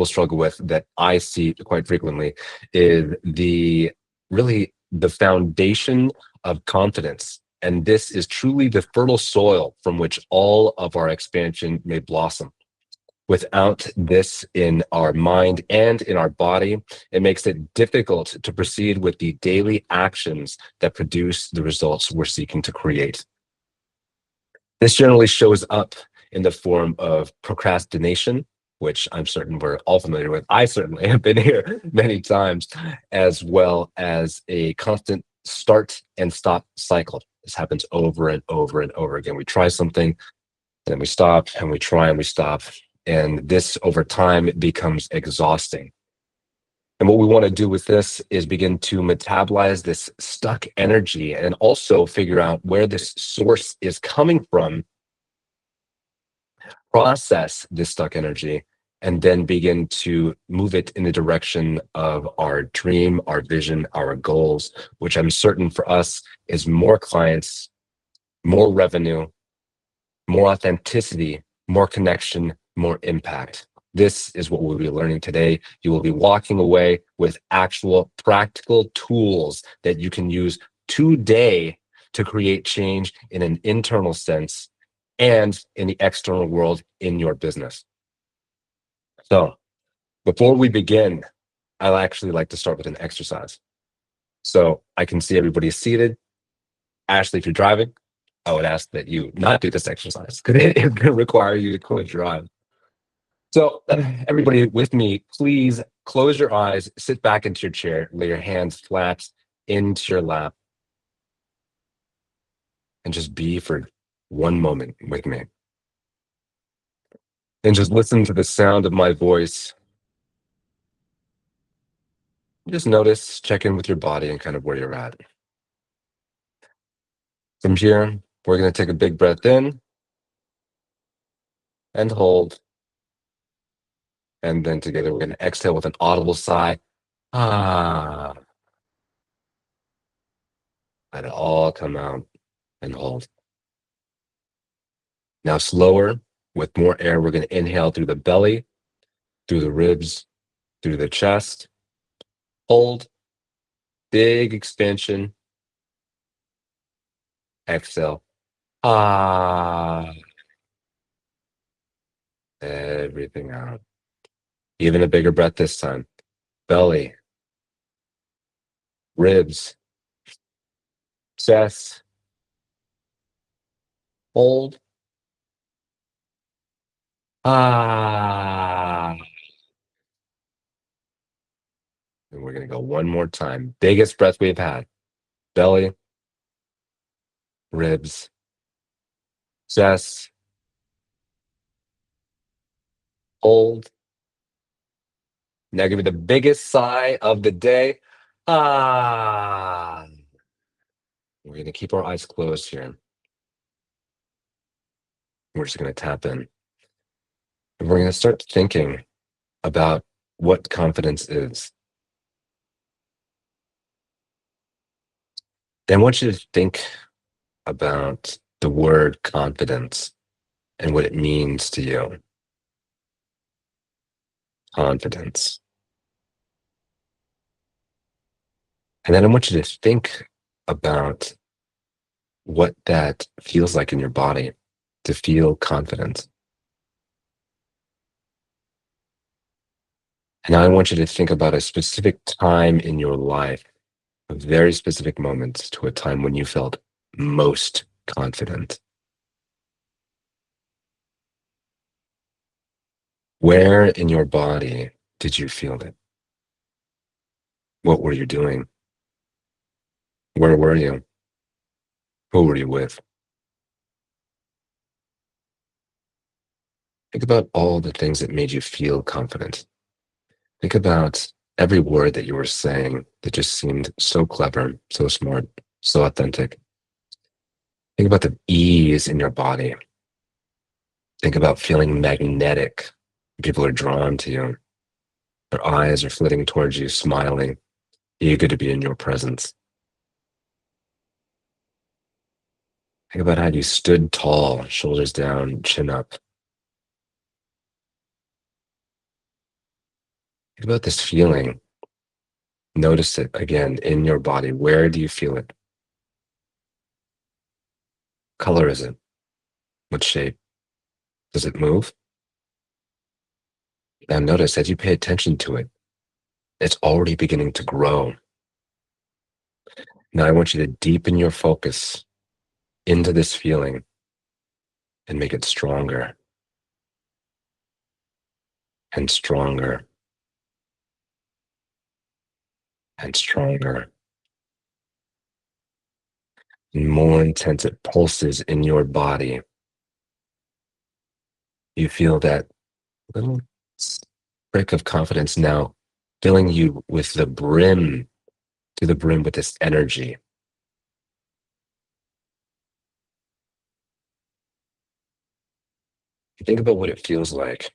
people struggle with that I see quite frequently is really the foundation of confidence. And this is truly the fertile soil from which all of our expansion may blossom. Without this in our mind and in our body, it makes it difficult to proceed with the daily actions that produce the results we're seeking to create. This generally shows up in the form of procrastination, which I'm certain we're all familiar with. I certainly have been here many times, as well as a constant start and stop cycle. This happens over and over and over again. We try something, and then we stop, and we try and we stop. And this over time becomes exhausting. And what we want to do with this is begin to metabolize this stuck energy and also figure out where this source is coming from, process this stuck energy, and then begin to move it in the direction of our dream, our vision, our goals, which I'm certain for us is more clients, more revenue, more authenticity, more connection, more impact. This is what we'll be learning today. You will be walking away with actual practical tools that you can use today to create change in an internal sense and in the external world in your business. So before we begin, I'd actually like to start with an exercise. So I can see everybody seated. Ashley, if you're driving, I would ask that you not do this exercise because it will require you to close your eyes. So everybody with me, please close your eyes, sit back into your chair, lay your hands flat into your lap, and just be for one moment with me. And just listen to the sound of my voice. Just notice, check in with your body and kind of where you're at. From here, we're going to take a big breath in and hold. And then together, we're going to exhale with an audible sigh. Ah. Let it all come out and hold. Now slower, with more air, we're going to inhale through the belly, through the ribs, through the chest. Hold. Big expansion. Exhale. Ah. Everything out. Even a bigger breath this time. Belly. Ribs. Chest. Hold. Ah. And we're going to go one more time. Biggest breath we've had. Belly. Ribs. Chest. Hold. Now give me the biggest sigh of the day. Ah. We're going to keep our eyes closed here. We're just going to tap in. And we're going to start thinking about what confidence is. Then I want you to think about the word confidence and what it means to you. Confidence. And then I want you to think about what that feels like in your body to feel confident. And I want you to think about a specific time in your life, a very specific moment to a time when you felt most confident. Where in your body did you feel it? What were you doing? Where were you? Who were you with? Think about all the things that made you feel confident. Think about every word that you were saying that just seemed so clever, so smart, so authentic. Think about the ease in your body. Think about feeling magnetic. People are drawn to you. Their eyes are flitting towards you, smiling, eager to be in your presence. Think about how you stood tall, shoulders down, chin up. Think about this feeling. Notice it again in your body. Where do you feel it? Color is it? What shape? Does it move? Now notice as you pay attention to it, it's already beginning to grow. Now I want you to deepen your focus into this feeling and make it stronger and stronger and stronger and more intense. It pulses in your body. You feel that little prick of confidence now filling you with the brim to the brim with this energy. Think about what it feels like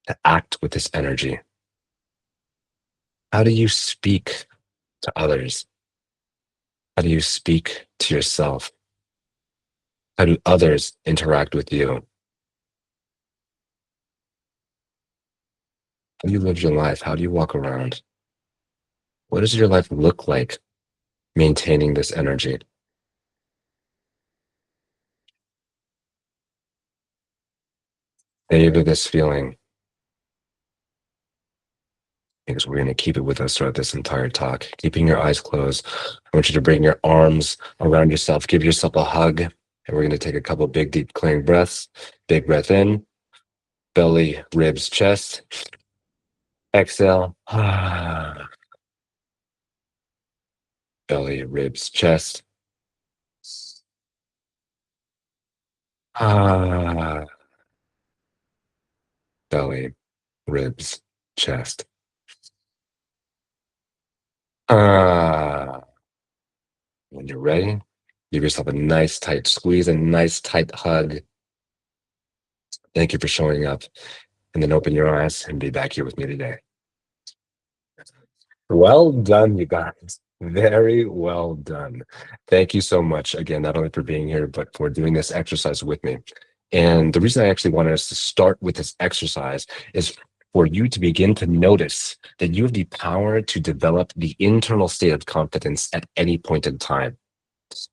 to act with this energy. How do you speak to others? How do you speak to yourself? How do others interact with you? How do you live your life? How do you walk around? What does your life look like maintaining this energy? Savor this feeling because we're going to keep it with us throughout this entire talk. Keeping your eyes closed, I want you to bring your arms around yourself, give yourself a hug, and we're going to take a couple big, deep, clearing breaths. Big breath in, belly, ribs, chest. Exhale. Belly, ribs, chest. Belly, ribs, chest. When you're ready, give yourself a nice tight squeeze, a nice tight hug. Thank you for showing up. And then open your eyes and be back here with me today. Well done, you guys. Very well done. Thank you so much again, not only for being here, but for doing this exercise with me. And the reason I actually wanted us to start with this exercise is for you to begin to notice that you have the power to develop the internal state of confidence at any point in time.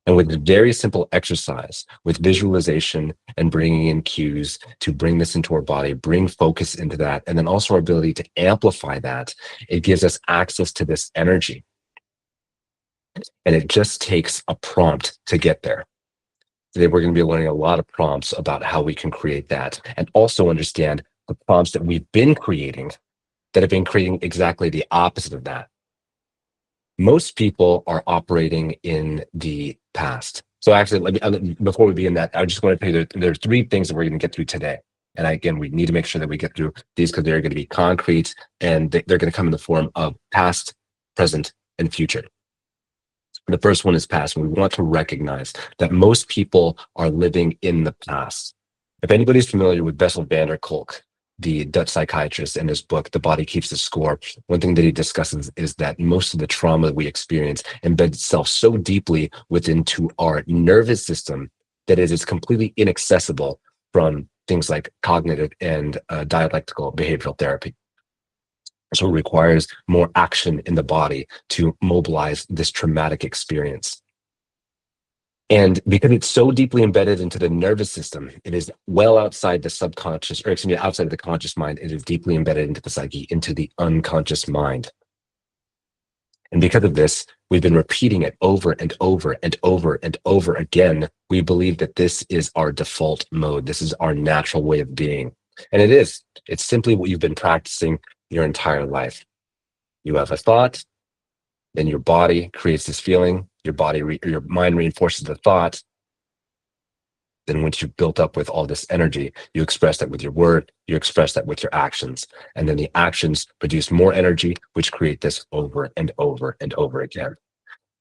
And with a very simple exercise, with visualization and bringing in cues to bring this into our body, bring focus into that, and then also our ability to amplify that, it gives us access to this energy. And it just takes a prompt to get there. Today, we're going to be learning a lot of prompts about how we can create that and also understand the prompts that we've been creating that have been creating exactly the opposite of that. Most people are operating in the past. So actually, before we begin that, I just want to tell you there's three things that we're going to get through today. And again, we need to make sure that we get through these because they're going to be concrete and they're going to come in the form of past, present, and future. The first one is past, and we want to recognize that most people are living in the past. If anybody's familiar with Bessel van der Kolk, the Dutch psychiatrist, in his book, The Body Keeps the Score, one thing that he discusses is that most of the trauma that we experience embeds itself so deeply within our nervous system that it is completely inaccessible from things like cognitive and dialectical behavioral therapy. So it requires more action in the body to mobilize this traumatic experience. And because it's so deeply embedded into the nervous system, it is well outside the subconscious, or excuse me, outside of the conscious mind. It is deeply embedded into the psyche, into the unconscious mind. And because of this, we've been repeating it over and over and over and over again. We believe that this is our default mode. This is our natural way of being. And it is. It's simply what you've been practicing your entire life. You have a thought, then your body creates this feeling, your mind reinforces the thought. Then once you've built up with all this energy, you express that with your word, you express that with your actions. And then the actions produce more energy, which create this over and over and over again.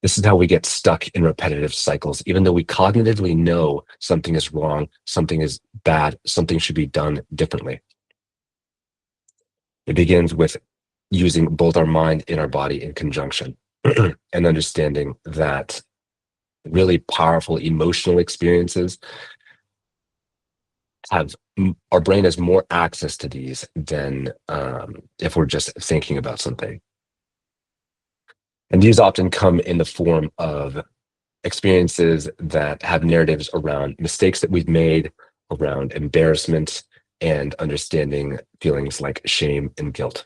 This is how we get stuck in repetitive cycles. Even though we cognitively know something is wrong, something is bad, something should be done differently. It begins with using both our mind and our body in conjunction and understanding that really powerful emotional experiences have our brain has more access to these than if we're just thinking about something. And these often come in the form of experiences that have narratives around mistakes that we've made, around embarrassment, and understanding feelings like shame and guilt.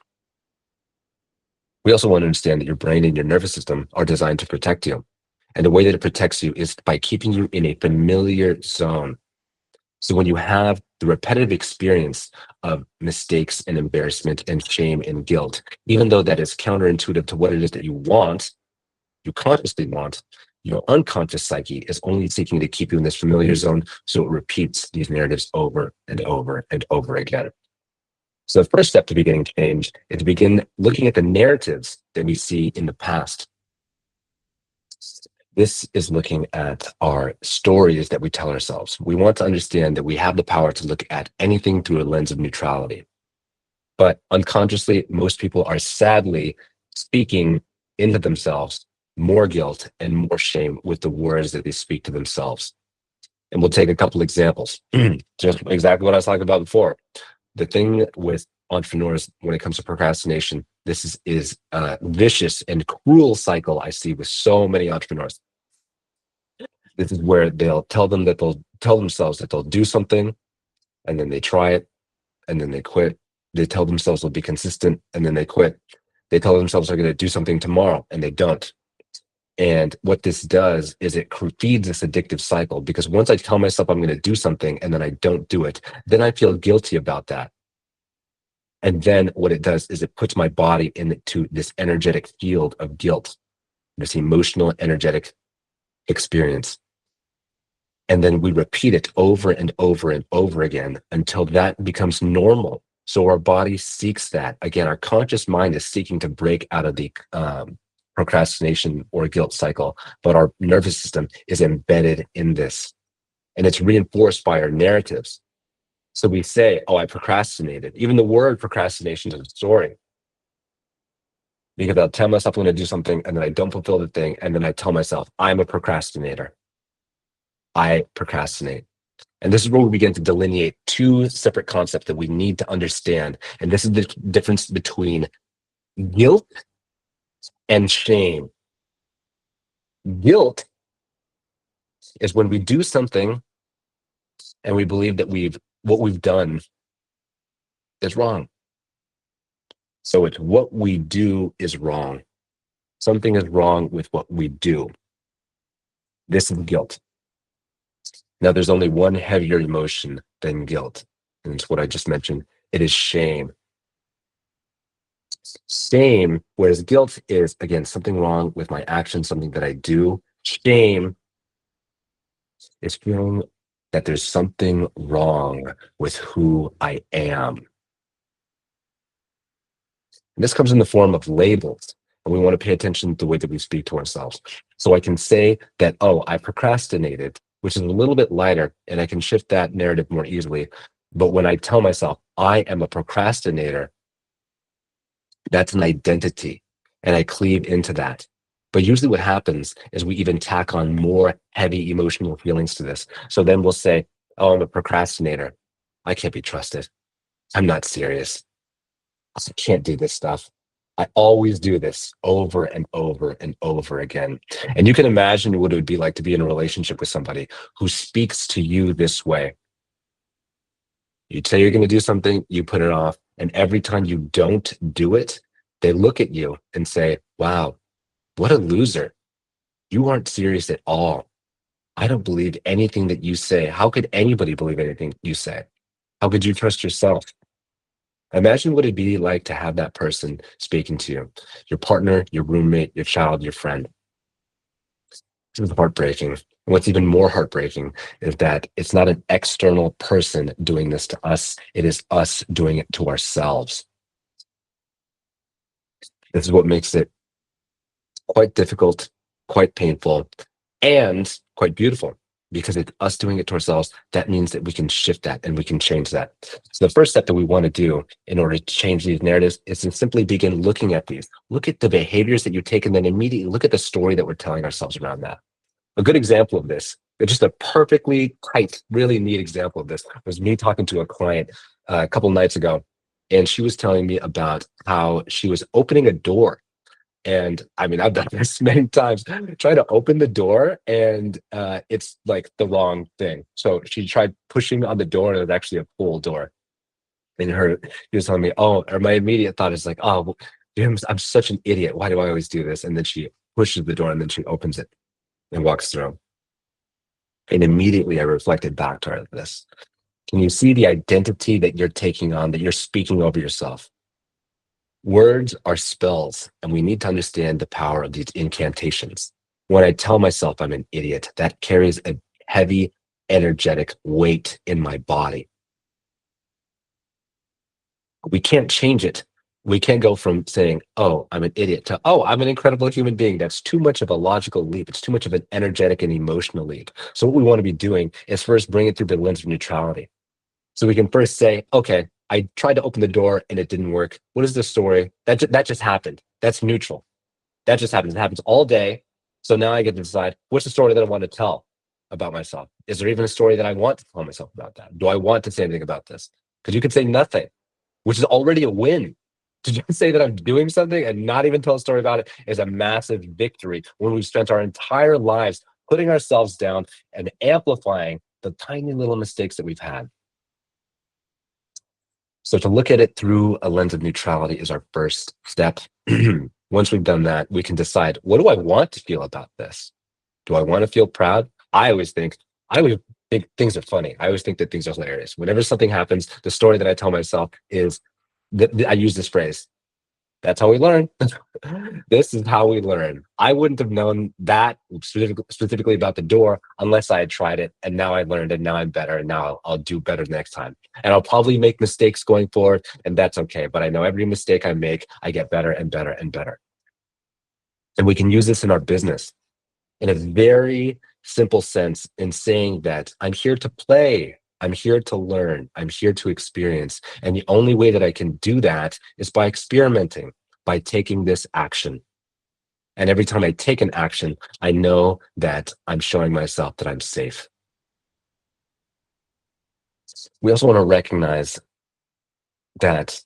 We also want to understand that your brain and your nervous system are designed to protect you. And the way that it protects you is by keeping you in a familiar zone. So when you have the repetitive experience of mistakes and embarrassment and shame and guilt, even though that is counterintuitive to what it is that you consciously want, your unconscious psyche is only seeking to keep you in this familiar zone. So it repeats these narratives over and over and over again. So the first step to beginning change is to begin looking at the narratives that we see in the past. This is looking at our stories that we tell ourselves. We want to understand that we have the power to look at anything through a lens of neutrality. But unconsciously, most people are sadly speaking into themselves more guilt and more shame with the words that they speak to themselves. And we'll take a couple examples. Just exactly what I was talking about before. The thing with entrepreneurs when it comes to procrastination, this is a vicious and cruel cycle I see with so many entrepreneurs. This is where they'll tell themselves that they'll do something, and then they try it, and then they quit. They tell themselves they'll be consistent, and then they quit. They tell themselves they're going to do something tomorrow, and they don't. And what this does is it feeds this addictive cycle, because once I tell myself I'm going to do something and then I don't do it, then I feel guilty about that. And then what it does is it puts my body into this energetic field of guilt, this emotional, energetic experience. And then we repeat it over and over and over again until that becomes normal. So our body seeks that. Again, our conscious mind is seeking to break out of the procrastination or guilt cycle, but our nervous system is embedded in this. And it's reinforced by our narratives. So we say, oh, I procrastinated. Even the word procrastination is a story. Because I'll tell myself I'm going to do something and then I don't fulfill the thing. And then I tell myself, I'm a procrastinator. I procrastinate. And this is where we begin to delineate two separate concepts that we need to understand. And this is the difference between guilt and shame. Guilt is when we do something and we believe that what we've done is wrong. So it's what we do is wrong. Something is wrong with what we do. This is guilt. Now, there's only one heavier emotion than guilt, and it's what I just mentioned. It is shame. Shame, whereas guilt is, again, something wrong with my action, something that I do. Shame is feeling that there's something wrong with who I am. And this comes in the form of labels, and we want to pay attention to the way that we speak to ourselves. So I can say that, oh, I procrastinated, which is a little bit lighter, and I can shift that narrative more easily. But when I tell myself I am a procrastinator, that's an identity, and I cleave into that. But usually what happens is we even tack on more heavy emotional feelings to this. So then we'll say, oh, I'm a procrastinator. I can't be trusted. I'm not serious. I can't do this stuff. I always do this over and over and over again. And you can imagine what it would be like to be in a relationship with somebody who speaks to you this way. You say you're going to do something, you put it off. And every time you don't do it, they look at you and say, wow, what a loser. You aren't serious at all. I don't believe anything that you say. How could anybody believe anything you say? How could you trust yourself? Imagine what it'd be like to have that person speaking to you, your partner, your roommate, your child, your friend. This is heartbreaking. And what's even more heartbreaking is that it's not an external person doing this to us. It is us doing it to ourselves. This is what makes it quite difficult, quite painful, and quite beautiful, because it's us doing it to ourselves. That means that we can shift that and we can change that. So the first step that we want to do in order to change these narratives is to simply begin looking at these. Look at the behaviors that you take, and then immediately look at the story that we're telling ourselves around that. A good example of this It's just a perfectly tight, really neat example of this was me talking to a client a couple nights ago, and she was telling me about how she was opening a door. And I mean, I've done this many times, trying to open the door, and it's like the wrong thing. So she tried pushing on the door, and it was actually a pull door. And he was telling me, oh, or my immediate thought is like, oh, well, dude, I'm such an idiot. Why do I always do this? And then she pushes the door, and then she opens it and walks through. And immediately I reflected back to her this. Can you see the identity that you're taking on, that you're speaking over yourself? Words are spells, and we need to understand the power of these incantations. When I tell myself I'm an idiot, that carries a heavy, energetic weight in my body. We can't change it. We can't go from saying, oh, I'm an idiot to, oh, I'm an incredible human being. That's too much of a logical leap. It's too much of an energetic and emotional leap. So, what we want to be doing is first bring it through the lens of neutrality. So, we can first say, okay, I tried to open the door and it didn't work. What is the story? That just happened. That's neutral. That just happens. It happens all day. So now I get to decide what's the story that I want to tell about myself. Is there even a story that I want to tell myself about that? Do I want to say anything about this? Because you could say nothing, which is already a win. To just say that I'm doing something and not even tell a story about it is a massive victory when we've spent our entire lives putting ourselves down and amplifying the tiny little mistakes that we've had. So to look at it through a lens of neutrality is our first step. Once we've done that, we can decide, what do I want to feel about this? Do I want to feel proud? I always think things are funny. I always think that things are hilarious. Whenever something happens, the story that I tell myself is I use this phrase. That's how we learn. This is how we learn. I wouldn't have known that specifically about the door unless I had tried it. And now I learned, and now I'm better. And now I'll do better next time. And I'll probably make mistakes going forward, and that's okay. But I know every mistake I make, I get better and better and better. And we can use this in our business in a very simple sense in saying that I'm here to play. I'm here to learn. I'm here to experience. And the only way that I can do that is by experimenting, by taking this action. And every time I take an action, I know that I'm showing myself that I'm safe. We also want to recognize that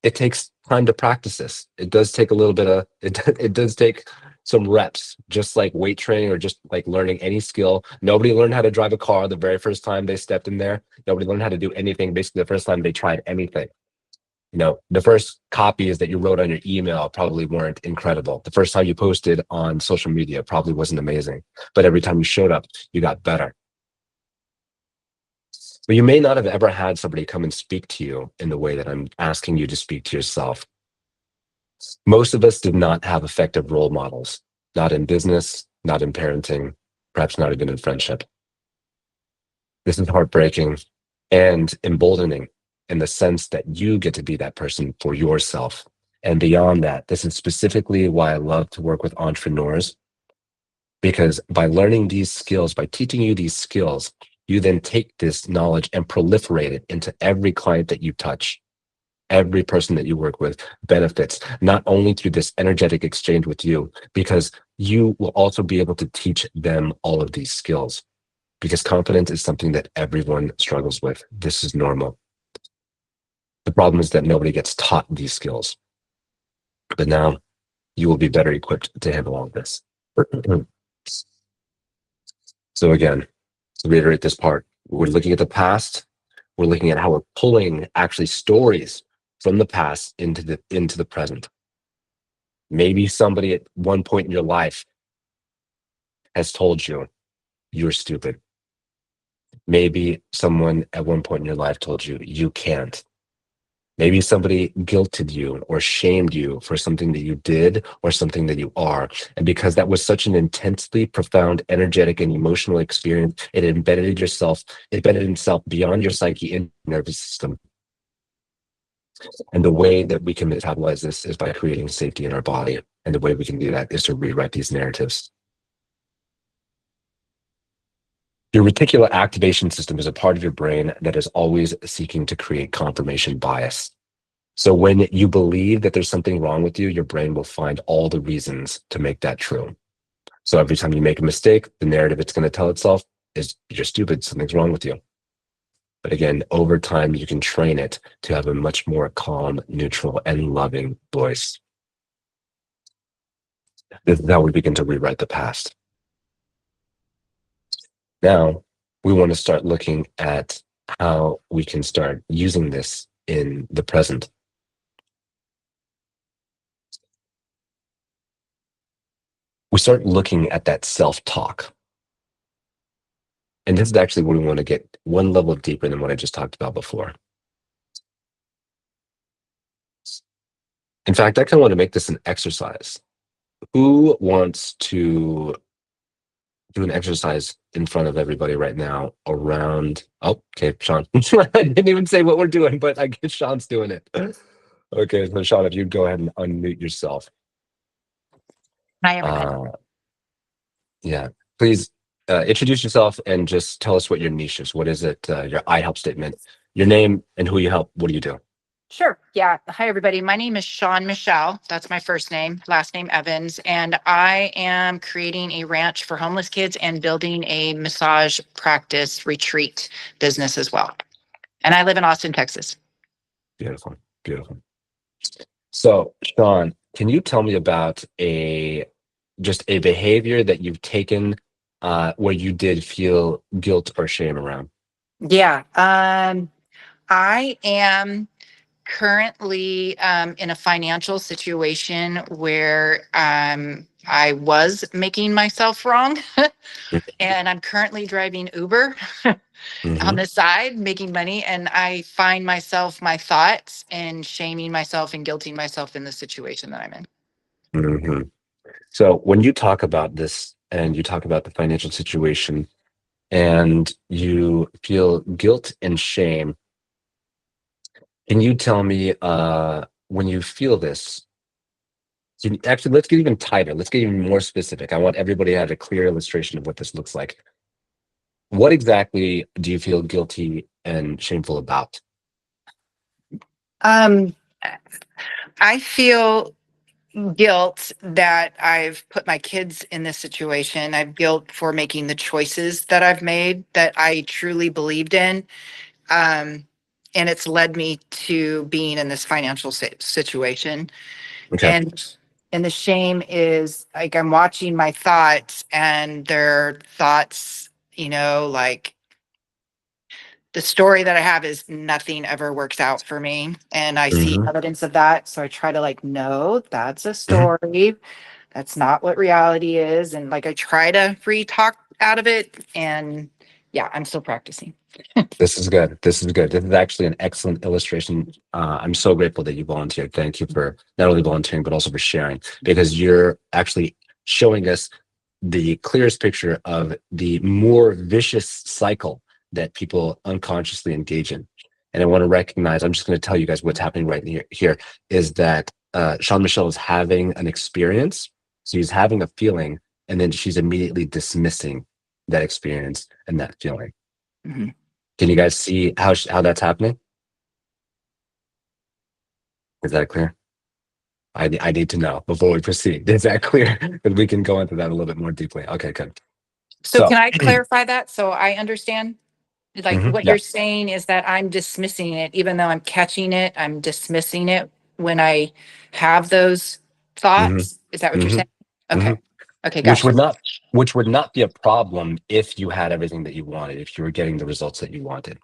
it takes time to practice this. It does take a little bit of it does take some reps, just like weight training or just like learning any skill. Nobody learned how to drive a car the very first time they stepped in there. Nobody learned how to do anything basically the first time they tried anything. The first copies that you wrote on your email probably weren't incredible. The first time you posted on social media probably wasn't amazing. But every time you showed up, you got better. But you may not have ever had somebody come and speak to you in the way that I'm asking you to speak to yourself. Most of us did not have effective role models, not in business, not in parenting, perhaps not even in friendship. This is heartbreaking and emboldening in the sense that you get to be that person for yourself. And beyond that, this is specifically why I love to work with entrepreneurs, because by learning these skills, by teaching you these skills, you then take this knowledge and proliferate it into every client that you touch. Every person that you work with benefits not only through this energetic exchange with you, because you will also be able to teach them all of these skills. Because confidence is something that everyone struggles with. This is normal. The problem is that nobody gets taught these skills. But now you will be better equipped to handle all of this. So again, to reiterate this part, we're looking at the past. We're looking at how we're pulling actually stories from the past into the present. Maybe somebody at one point in your life has told you you're stupid. Maybe someone at one point in your life told you you can't. Maybe somebody guilted you or shamed you for something that you did or something that you are. And because that was such an intensely profound, energetic, and emotional experience, it embedded itself beyond your psyche and nervous system. And the way that we can metabolize this is by creating safety in our body. And the way we can do that is to rewrite these narratives. Your reticular activation system is a part of your brain that is always seeking to create confirmation bias. So when you believe that there's something wrong with you, your brain will find all the reasons to make that true. So every time you make a mistake, the narrative it's going to tell itself is you're stupid, something's wrong with you. But again, over time, you can train it to have a much more calm, neutral, and loving voice. This is how we begin to rewrite the past. Now, we want to start looking at how we can start using this in the present. We start looking at that self-talk. And this is actually where we want to get one level deeper than what I just talked about before. In fact, I kind of want to make this an exercise. Who wants to do an exercise in front of everybody right now around? Oh, okay, Sean. I didn't even say what we're doing, but I guess Sean's doing it. Okay, so Sean, if you'd go ahead and unmute yourself. Hi, everybody. Yeah, please introduce yourself and just tell us what your niche is. What is it? Your I help statement, your name, and who you help. What do you do? Sure. Yeah. Hi, everybody. My name is Sean Michelle. That's my first name, last name Evans. And I am creating a ranch for homeless kids and building a massage practice retreat business as well. And I live in Austin, Texas. Beautiful, beautiful. So, Sean, can you tell me about just a behavior that you've taken where you did feel guilt or shame around? Yeah. I am currently in a financial situation where I was making myself wrong. And I'm currently driving Uber on Mm-hmm. the side, making money. And I find myself, my thoughts, and shaming myself and guilting myself in the situation that I'm in. Mm-hmm. So, when you talk about this and you talk about the financial situation and you feel guilt and shame, can you tell me when you feel this? Actually, let's get even tighter. Let's get even more specific. I want everybody to have a clear illustration of what this looks like. What exactly do you feel guilty and shameful about? Um, I feel guilt that I've put my kids in this situation. I've guilt for making the choices that I've made that I truly believed in. Um, and it's led me to being in this financial situation. Okay. And the shame is like I'm watching my thoughts and their thoughts, like the story that I have is nothing ever works out for me. And I see Hmm. evidence of that. So I try to no, that's a Hmm. story. That's not what reality is. And like I try to free talk out of it. And yeah, I'm still practicing. This is good. This is good. This is actually an excellent illustration. I'm so grateful that you volunteered. Thank you for not only volunteering, but also for sharing, because you're actually showing us the clearest picture of the more vicious cycle that people unconsciously engage in. And I want to recognize, I'm just going to tell you guys what's happening right here is that Sean Michelle is having an experience. So he's having a feeling, and then she's immediately dismissing that experience and that feeling. Mhm. Can you guys see how that's happening? Is that clear? I need to know before we proceed. Is that clear? Because we can go into that a little bit more deeply. Okay, good. So So, can I clarify that so I understand? Like mhm, what yeah. you're saying is that I'm dismissing it, even though I'm catching it, I'm dismissing it when I have those Hmm. thoughts. Is that what you're Hmm. saying? Hmm. Okay. Okay, Which gotcha. would not which would not be a problem if you had everything that you wanted, if you were getting the results that you wanted.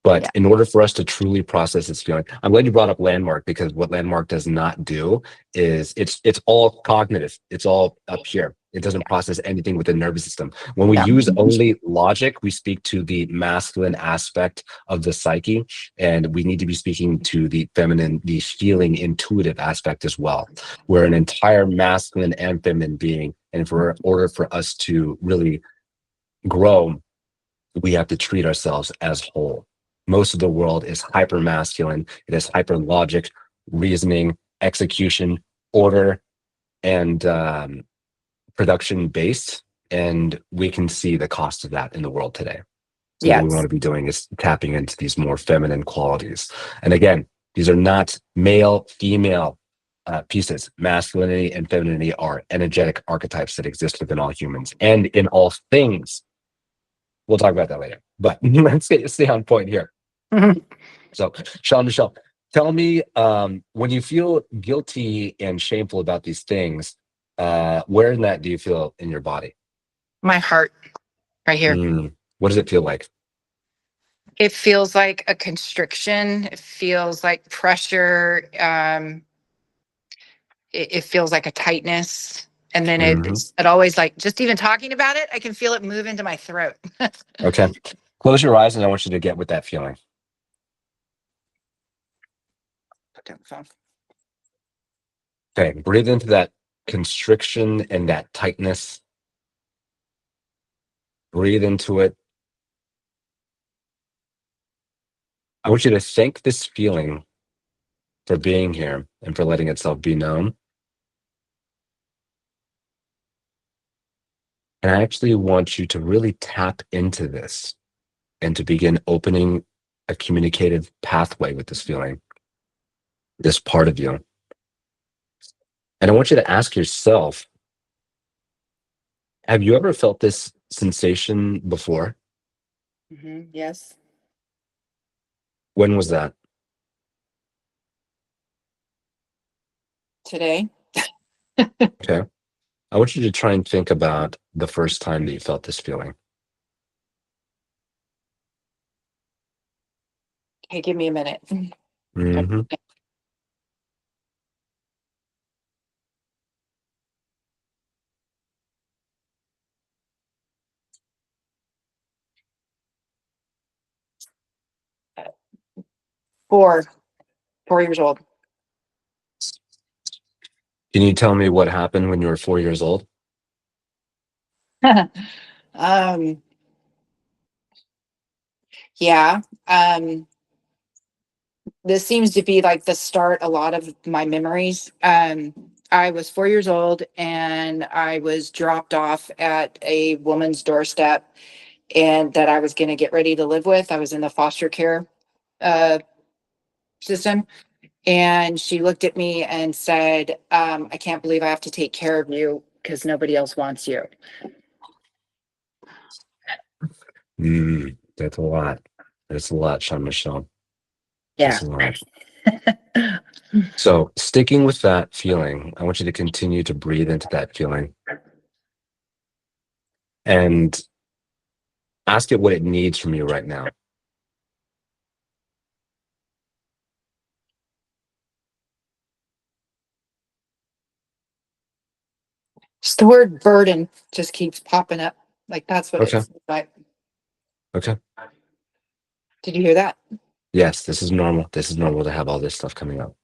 But Yeah. in order for us to truly process this feeling, I'm glad you brought up landmark, because what landmark does not do is it's all cognitive. It's all up here. It doesn't Yeah. process anything with the nervous system. When we No. use only logic, we speak to the masculine aspect of the psyche, and we need to be speaking to the feminine, the feeling, intuitive aspect as well. We're an entire masculine and feminine being, and for order for us to really grow, we have to treat ourselves as whole. Most of the world is hyper masculine. It is hyper logic, reasoning, execution, order, and production based. And we can see the cost of that in the world today. So what we want Yes. to be doing is tapping into these more feminine qualities. And again, these are not male, female. pieces. Masculinity and femininity are energetic archetypes that exist within all humans and in all things. We'll talk about that later, but let's stay on point here. So, Sean, Michelle, tell me, when you feel guilty and shameful about these things, where in that do you feel in your body? My heart, right here. What does it feel like? It feels like a constriction. It feels like pressure. It feels like a tightness. And then it always, like, just even talking about it, I can feel it move into my throat. Okay. Close your eyes and I want you to get with that feeling. Put down the phone. Okay. Breathe into that constriction and that tightness. Breathe into it. I want you to thank this feeling for being here and for letting itself be known. And I actually want you to really tap into this and to begin opening a communicative pathway with this feeling, this part of you. And I want you to ask yourself, have you ever felt this sensation before? Yes. When was that? Today. Okay. I want you to try and think about the first time that you felt this feeling. Okay, give me a minute. Mm-hmm. 4 years old. Can you tell me what happened when you were 4 years old? um, yeah. This seems to be like the start a lot of my memories. I was 4 years old and I was dropped off at a woman's doorstep and that I was going to get ready to live with. I was in the foster care uh, system. And she looked at me and said, I can't believe I have to take care of you because nobody else wants you. That's a lot. That's a lot, Sean Michelle. Yeah. That's a lot. So, sticking with that feeling, I want you to continue to breathe into that feeling and ask it what it needs from you right now. Just the word burden just keeps popping up. Like that's what Okay. it's like. Okay. Did you hear that? Yes, this is normal. This is normal to have all this stuff coming up.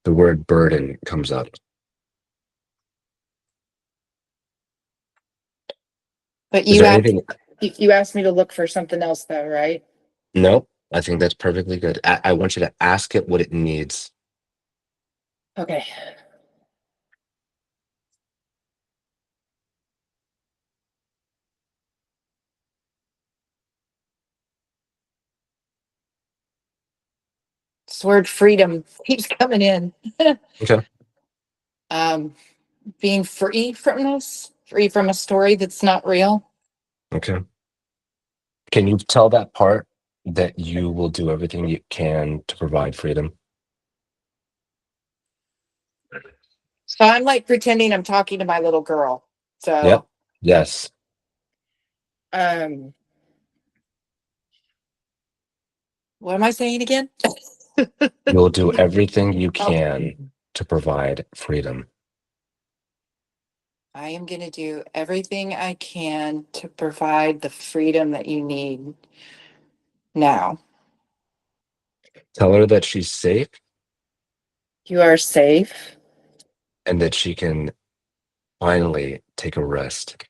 The word burden comes up. But Is there anything? you asked me to look for something else though, right? No, I think that's perfectly good. I want you to ask it what it needs. Okay. This word freedom keeps coming in. Okay. Being free from this, free from a story that's not real. Okay. Can you tell that part that you will do everything you can to provide freedom? So I'm like pretending I'm talking to my little girl. Yep. So Yes. um what am I saying again? You'll do everything you can to provide freedom. I am going to do everything I can to provide the freedom that you need now. Tell her that she's safe You are safe. and that she can finally take a rest.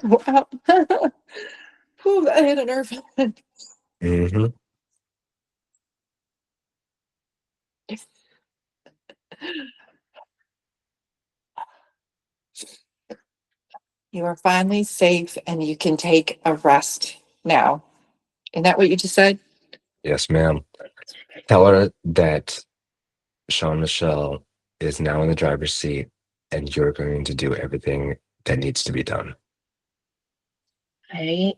Wow. Whew, that hit a nerve. Mm-hmm. You are finally safe and you can take a rest now. Isn't that what you just said? Yes, ma'am. Tell her that Sean Michelle is now in the driver's seat and you're going to do everything that needs to be done. I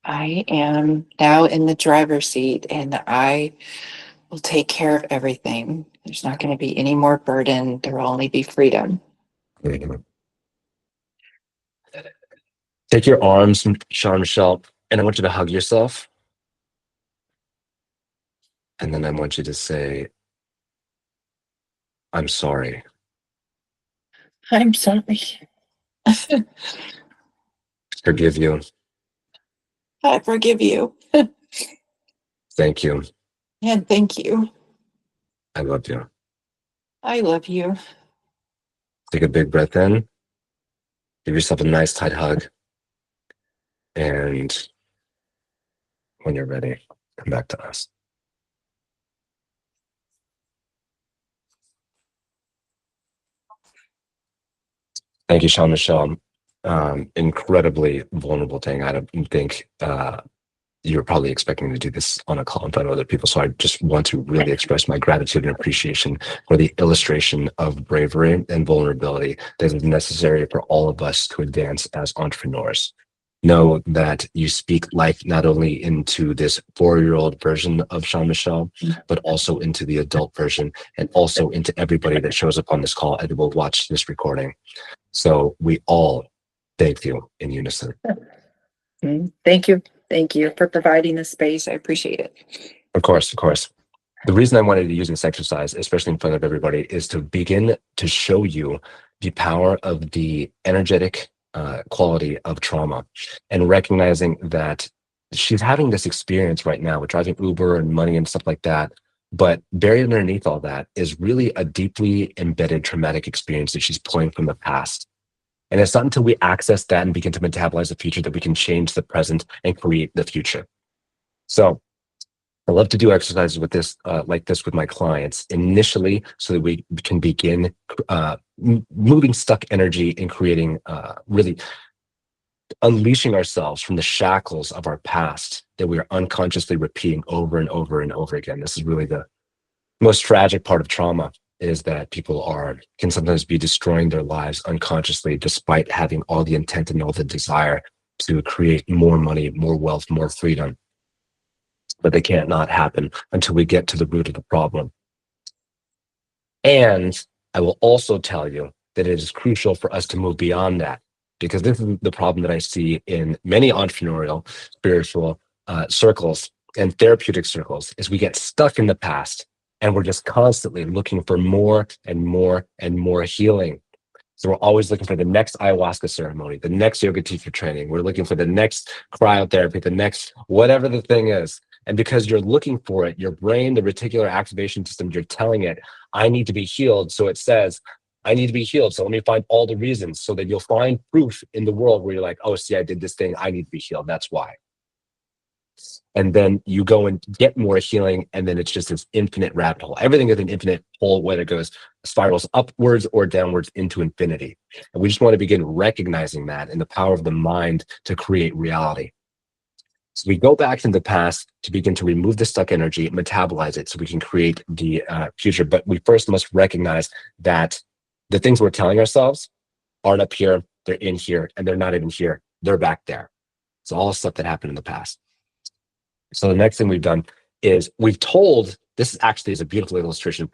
I am now in the driver's seat and I will take care of everything. There's not going to be any more burden. There will only be freedom. Mhm. Take your arms, Sean Michelle, and I want you to hug yourself. And then I want you to say, I'm sorry. I'm sorry. Forgive you. I forgive you. Thank you. And thank you. I love you. I love you. Take a big breath in. Give yourself a nice tight hug. And when you're ready, come back to us. Thank you, Sean Michelle. Incredibly vulnerable thing. I don't think you were probably expecting to do this on a call in front of other people. So I just want to really express my gratitude and appreciation for the illustration of bravery and vulnerability that is necessary for all of us to advance as entrepreneurs. Know that you speak life not only into this 4-year-old version of Sean Michelle, but also into the adult version and also into everybody that shows up on this call and will watch this recording. So we all thank you in unison. Thank you. Thank you for providing this space. I appreciate it. Of course, of course. The reason I wanted to use this exercise, especially in front of everybody, is to begin to show you the power of the energetic quality of trauma and recognizing that she's having this experience right now with driving Uber and money and stuff like that. But buried underneath all that is really a deeply embedded traumatic experience that she's pulling from the past. And it's not until we access that and begin to metabolize the future that we can change the present and create the future. So I love to do exercises with this, like this with my clients initially so that we can begin moving stuck energy and creating really unleashing ourselves from the shackles of our past that we are unconsciously repeating over and over and over again. This is really the most tragic part of trauma, is that people can sometimes be destroying their lives unconsciously despite having all the intent and all the desire to create more money, more wealth, more freedom. But they can't not happen until we get to the root of the problem. And I will also tell you that it is crucial for us to move beyond that, because this is the problem that I see in many entrepreneurial, spiritual circles and therapeutic circles, is we get stuck in the past and we're just constantly looking for more and more and more healing. So we're always looking for the next ayahuasca ceremony, the next yoga teacher training. We're looking for the next cryotherapy, the next whatever the thing is. And because you're looking for it, your brain, the reticular activation system, you're telling it, I need to be healed. So it says, I need to be healed. So let me find all the reasons, so that you'll find proof in the world where you're like, oh, see, I did this thing. I need to be healed. That's why. And then you go and get more healing, and then it's just this infinite rabbit hole. Everything is an infinite hole, whether it goes spirals upwards or downwards into infinity. And we just want to begin recognizing that and the power of the mind to create reality. So we go back in the past to begin to remove the stuck energy, metabolize it so we can create the future. But we first must recognize that the things we're telling ourselves aren't up here, they're in here, and they're not even here. They're back there. It's all stuff that happened in the past. So the next thing we've done is we've told, this actually is a beautiful illustration.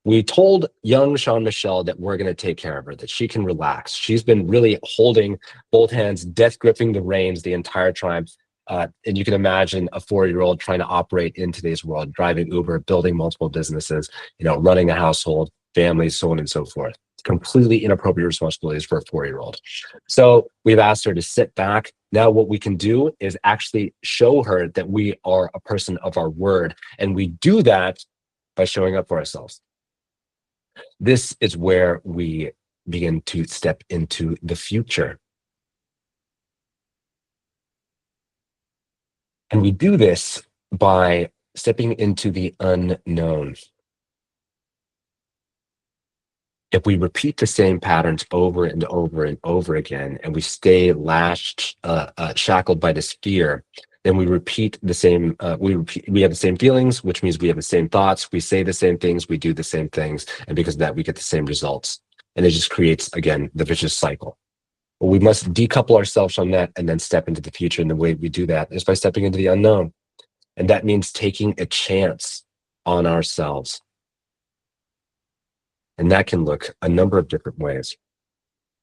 We told young Sean Michelle that we're going to take care of her, that she can relax. She's been really holding both hands, death gripping the reins the entire time. And you can imagine a 4-year-old trying to operate in today's world, driving Uber, building multiple businesses, running a household, families, so on and so forth. Completely inappropriate responsibilities for a 4-year-old. So we've asked her to sit back. Now what we can do is actually show her that we are a person of our word. And we do that by showing up for ourselves. This is where we begin to step into the future. And we do this by stepping into the unknown. If we repeat the same patterns over and over and over again, and we stay lashed, shackled by this fear, Then we repeat the same, we have the same feelings, which means we have the same thoughts. We say the same things, we do the same things. And because of that, we get the same results. And it just creates, again, the vicious cycle. But we must decouple ourselves from that and then step into the future. And the way we do that is by stepping into the unknown. And that means taking a chance on ourselves. And that can look a number of different ways.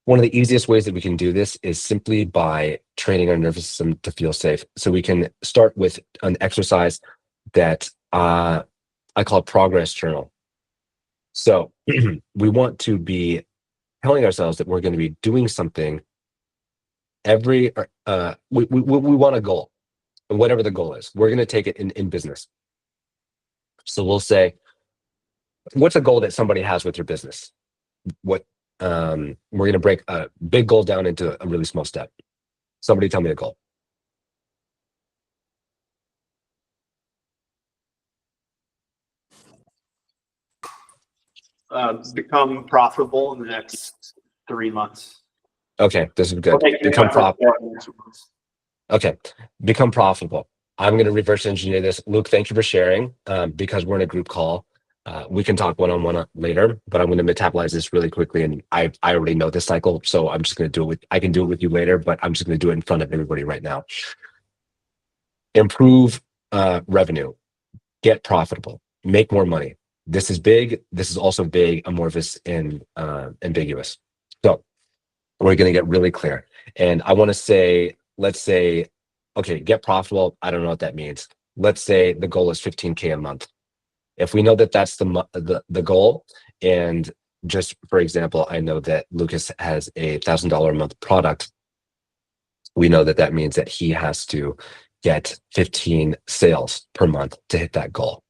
One of the easiest ways that we can do this is simply by training our nervous system to feel safe. So we can start with an exercise that I call progress journal. So we want to be telling ourselves that we're going to be doing something we want a goal, and whatever the goal is, we're going to take it in business. So we'll say, what's a goal that somebody has with their business? We're going to break a big goal down into a really small step. Somebody tell me a goal. Become profitable in the next 3 months. Okay, this is good. Become profitable. Okay, become profitable. I'm going to reverse engineer this. Luke, thank you for sharing. Because we're in a group call, we can talk one-on-one later, but I'm going to metabolize this really quickly. And I already know this cycle, so I'm just going to do it with, I can do it with you later, but I'm just going to do it in front of everybody right now. Improve revenue, get profitable, make more money. This is big. This is also big, amorphous, and ambiguous. So we're going to get really clear. And I want to say, let's say, okay, get profitable. I don't know what that means. Let's say the goal is 15K a month. If we know that that's the goal, and just for example, I know that Lucas has a $1,000 a month product. We know that that means that he has to get 15 sales per month to hit that goal.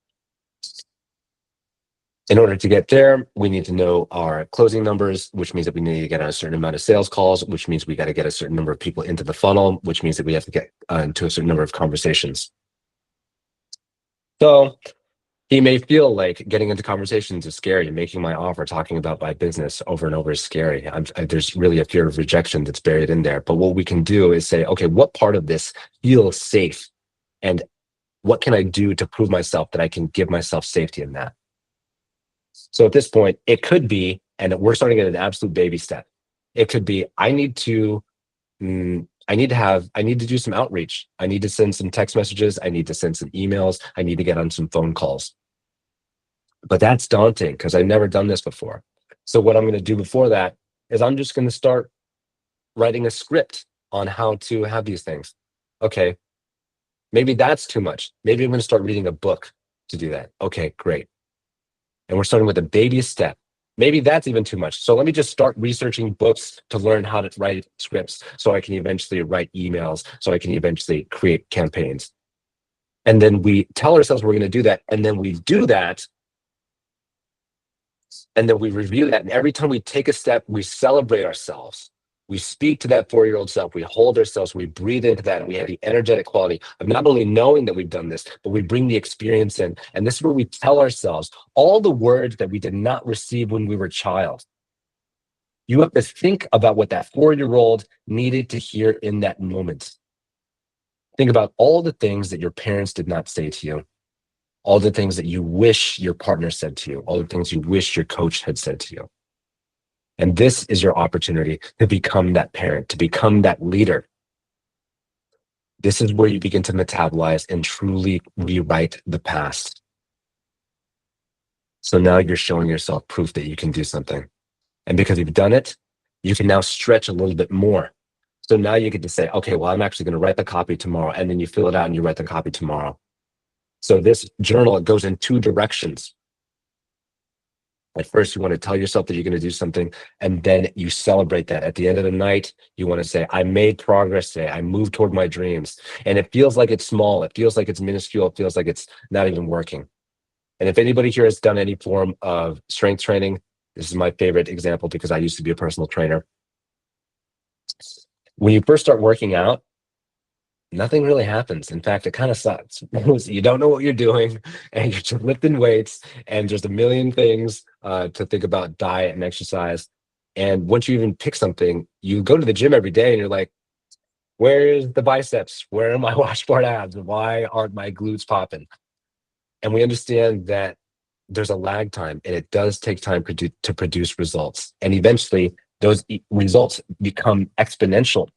In order to get there, we need to know our closing numbers, which means that we need to get a certain amount of sales calls, which means we got to get a certain number of people into the funnel, which means that we have to get into a certain number of conversations. So he may feel like getting into conversations is scary. Making my offer, talking about my business over and over is scary. There's really a fear of rejection that's buried in there. But what we can do is say, okay, what part of this feels safe? And what can I do to prove myself that I can give myself safety in that? So at this point, it could be, and we're starting at an absolute baby step. It could be, I need to do some outreach. I need to send some text messages. I need to send some emails. I need to get on some phone calls. But that's daunting because I've never done this before. So what I'm going to do before that is I'm just going to start writing a script on how to have these things. Okay, maybe that's too much. Maybe I'm going to start reading a book to do that. Okay, great. And we're starting with a baby step. Maybe that's even too much. So let me just start researching books to learn how to write scripts so I can eventually write emails, so I can eventually create campaigns. And then we tell ourselves we're going to do that. And then we do that. And then we review that. And every time we take a step, we celebrate ourselves. We speak to that 4-year-old self. We hold ourselves. We breathe into that. And we have the energetic quality of not only knowing that we've done this, but we bring the experience in. And this is where we tell ourselves all the words that we did not receive when we were a child. You have to think about what that 4-year-old needed to hear in that moment. Think about all the things that your parents did not say to you, all the things that you wish your partner said to you, all the things you wish your coach had said to you. And this is your opportunity to become that parent, to become that leader. This is where you begin to metabolize and truly rewrite the past. So now you're showing yourself proof that you can do something. And because you've done it, you can now stretch a little bit more. So now you get to say, okay, well, I'm actually going to write the copy tomorrow. And then you fill it out and you write the copy tomorrow. So this journal, it goes in 2 directions. At first, you want to tell yourself that you're going to do something, and then you celebrate that. At the end of the night, you want to say, I made progress today. I moved toward my dreams. And it feels like it's small. It feels like it's minuscule. It feels like it's not even working. And if anybody here has done any form of strength training, this is my favorite example because I used to be a personal trainer. When you first start working out, nothing really happens. In fact, it kind of sucks. You don't know what you're doing, and you're just lifting weights and just a million things to think about diet and exercise. And once you even pick something, you go to the gym every day and you're like, Where's the biceps? Where are my washboard abs? Why aren't my glutes popping? And we understand that there's a lag time, and it does take time to produce results. And eventually, those results become exponential.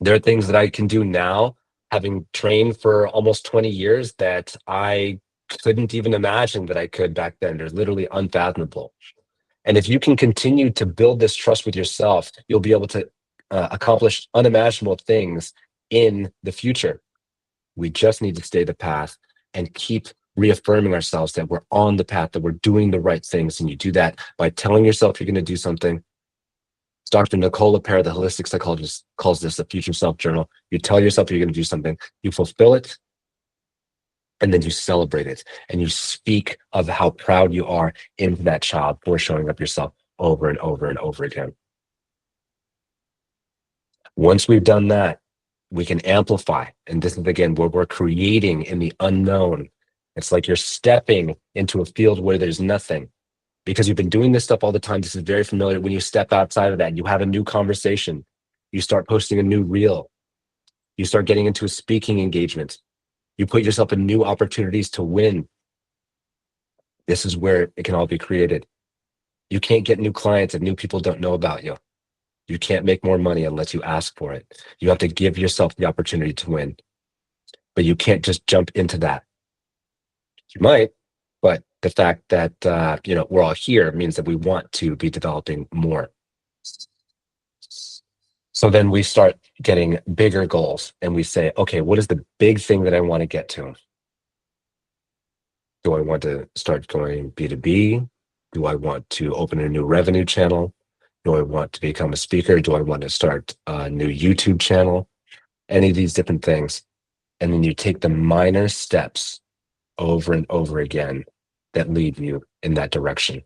There are things that I can do now, having trained for almost 20 years, that I couldn't even imagine that I could back then. They're literally unfathomable. And if you can continue to build this trust with yourself, you'll be able to accomplish unimaginable things in the future. We just need to stay the path and keep reaffirming ourselves that we're on the path, that we're doing the right things. And you do that by telling yourself you're going to do something. Dr. Nicole LePere, the holistic psychologist, calls this the future self journal. You tell yourself you're going to do something, you fulfill it, and then you celebrate it. And you speak of how proud you are into that child for showing up yourself over and over and over again. Once we've done that, we can amplify. And this is, again, where we're creating in the unknown. It's like you're stepping into a field where there's nothing, because you've been doing this stuff all the time. This is very familiar. When you step outside of that, you have a new conversation. You start posting a new reel. You start getting into a speaking engagement. You put yourself in new opportunities to win. This is where it can all be created. You can't get new clients if new people don't know about you. You can't make more money unless you ask for it. You have to give yourself the opportunity to win. But you can't just jump into that. You might, but the fact that we're all here means that we want to be developing more. So then we start getting bigger goals, and we say, okay, what is the big thing that I want to get to? Do I want to start going B2B? Do I want to open a new revenue channel? Do I want to become a speaker? Do I want to start a new YouTube channel? Any of these different things. And then you take the minor steps over and over again that lead you in that direction.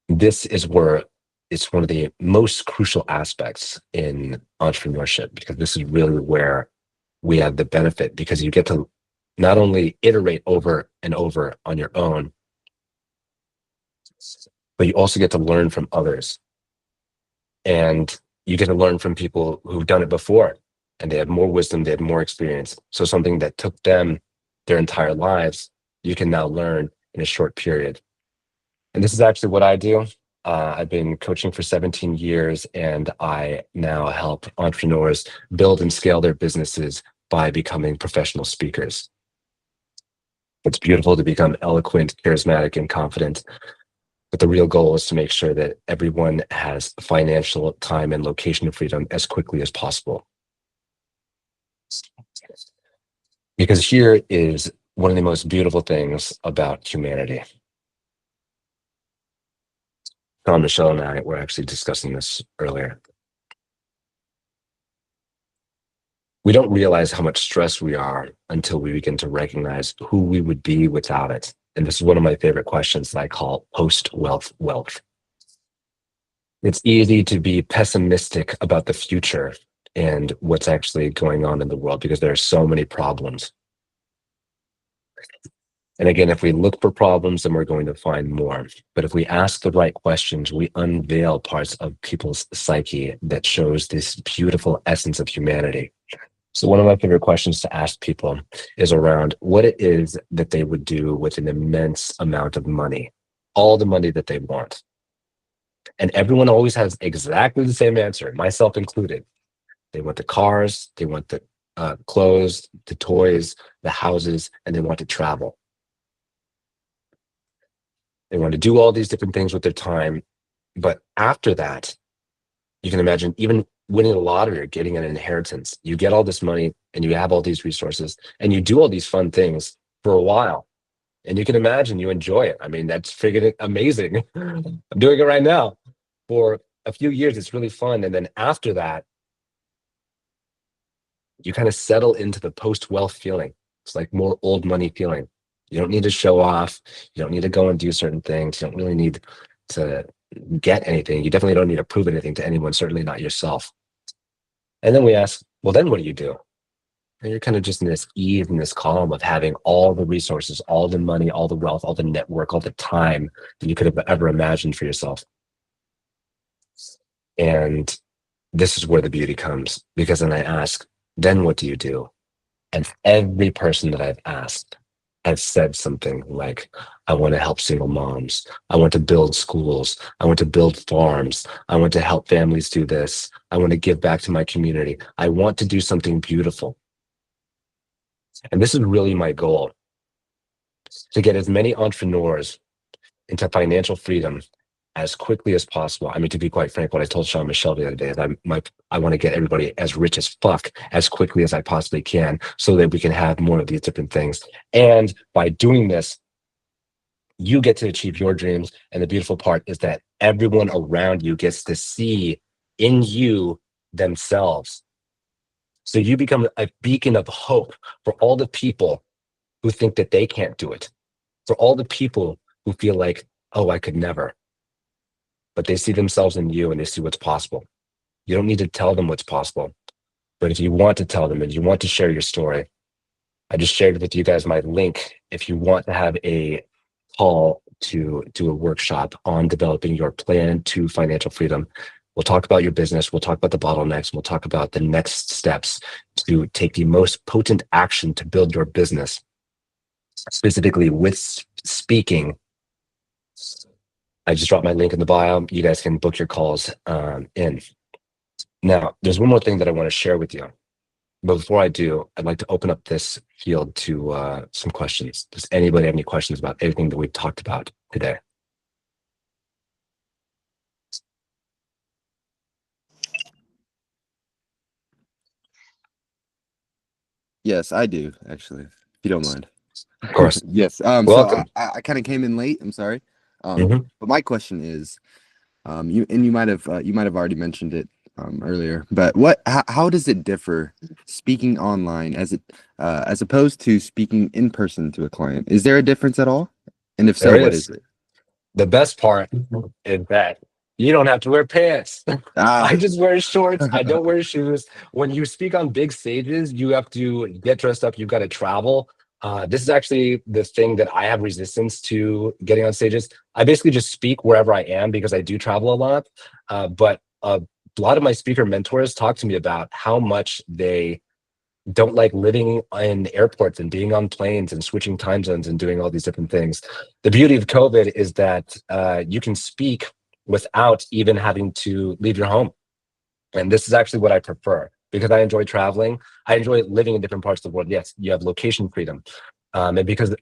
This is where it's one of the most crucial aspects in entrepreneurship, because this is really where we have the benefit, because you get to not only iterate over and over on your own, but you also get to learn from others. And you get to learn from people who've done it before, and they have more wisdom, they have more experience. So something that took them their entire lives, you can now learn in a short period. And this is actually what I do. I've been coaching for 17 years, and I now help entrepreneurs build and scale their businesses by becoming professional speakers. It's beautiful to become eloquent, charismatic, and confident. But the real goal is to make sure that everyone has financial, time, and location freedom as quickly as possible. Because here is one of the most beautiful things about humanity. Tom, Michelle, and I were actually discussing this earlier. We don't realize how much stress we are until we begin to recognize who we would be without it. And this is one of my favorite questions that I call post-wealth wealth. It's easy to be pessimistic about the future and what's actually going on in the world, because there are so many problems. And again, if we look for problems, then we're going to find more. But if we ask the right questions, we unveil parts of people's psyche that shows this beautiful essence of humanity. So one of my favorite questions to ask people is around what it is that they would do with an immense amount of money, all the money that they want. And everyone always has exactly the same answer, myself included. They want the cars, they want the clothes, the toys, the houses, and they want to travel. They want to do all these different things with their time. But after that, you can imagine even winning the lottery or getting an inheritance. You get all this money and you have all these resources and you do all these fun things for a while. And you can imagine you enjoy it. I mean, that's freaking amazing. I'm doing it right now. For a few years, it's really fun. And then after that, you kind of settle into the post-wealth feeling. It's like more old money feeling. You don't need to show off. You don't need to go and do certain things. You don't really need to get anything. You definitely don't need to prove anything to anyone, certainly not yourself. And then we ask, well, then what do you do? And you're kind of just in this ease and this calm of having all the resources, all the money, all the wealth, all the network, all the time that you could have ever imagined for yourself. And this is where the beauty comes, because then I ask, then what do you do? And every person that I've asked has said something like, I want to help single moms. I want to build schools. I want to build farms. I want to help families do this. I want to give back to my community. I want to do something beautiful. And this is really my goal, to get as many entrepreneurs into financial freedom as quickly as possible. I mean, to be quite frank, what I told Sean Michelle the other day is I want to get everybody as rich as fuck as quickly as I possibly can, so that we can have more of these different things. And by doing this, you get to achieve your dreams. And the beautiful part is that everyone around you gets to see in you themselves. So you become a beacon of hope for all the people who think that they can't do it, for all the people who feel like, oh, I could never. But they see themselves in you and they see what's possible. You don't need to tell them what's possible. But if you want to tell them and you want to share your story, I just shared with you guys my link. If you want to have a call to do a workshop on developing your plan to financial freedom, we'll talk about your business. We'll talk about the bottlenecks. We'll talk about the next steps to take the most potent action to build your business, specifically with speaking. I just dropped my link in the bio. You guys can book your calls in. Now, there's one more thing that I want to share with you. But before I do, I'd like to open up this field to some questions. Does anybody have any questions about anything that we've talked about today? Yes, I do, actually, if you don't mind. Of course. Yes. Welcome. So I kind of came in late. I'm sorry. Mhm. But my question is, you might have already mentioned it earlier, but how does it differ speaking online as opposed to speaking in person to a client? Is there a difference at all? And if so, There what is. is it? The best part is that you don't have to wear pants. I Ah, just wear shorts. I don't wear shoes. When you speak on big stages, you have to get dressed up. You've got to travel. This is actually the thing that I have resistance to getting on stages. I basically just speak wherever I am because I do travel a lot. But a lot of my speaker mentors talk to me about how much they don't like living in airports and being on planes and switching time zones and doing all these different things. The beauty of COVID is that you can speak without even having to leave your home. And this is actually what I prefer, because I enjoy traveling. I enjoy living in different parts of the world. Yes, you have location freedom. And because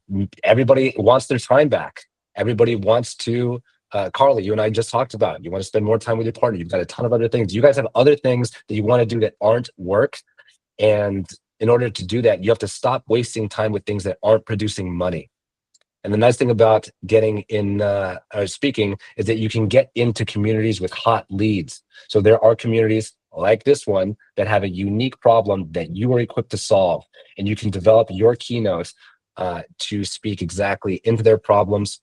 everybody wants their time back. Everybody wants to, Carly, you and I just talked about, you want to spend more time with your partner. You've got a ton of other things. You guys have other things that you want to do that aren't work. And in order to do that, you have to stop wasting time with things that aren't producing money. And the nice thing about getting in or speaking is that you can get into communities with hot leads. So there are communities like this one that have a unique problem that you are equipped to solve, and you can develop your keynote to speak exactly into their problems.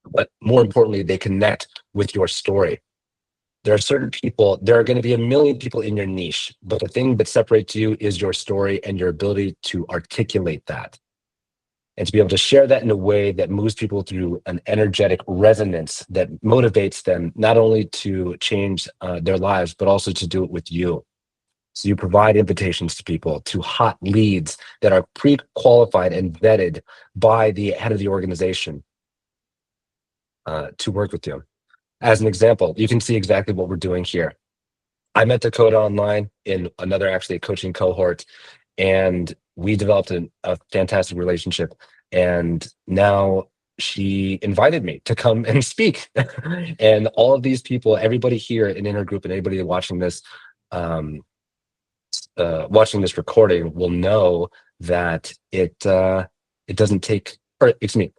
But more importantly, they connect with your story. There are certain people, there are going to be a million people in your niche, but the thing that separates you is your story and your ability to articulate that and to be able to share that in a way that moves people through an energetic resonance that motivates them not only to change their lives, but also to do it with you. So you provide invitations to people, to hot leads that are pre-qualified and vetted by the head of the organization to work with you. As an example, you can see exactly what we're doing here. I met Dakota online in another actually coaching cohort, and we developed a fantastic relationship. And now she invited me to come and speak. And all of these people, everybody here in Inner Group and anybody um, watching this recording will know that it doesn't take, or excuse me,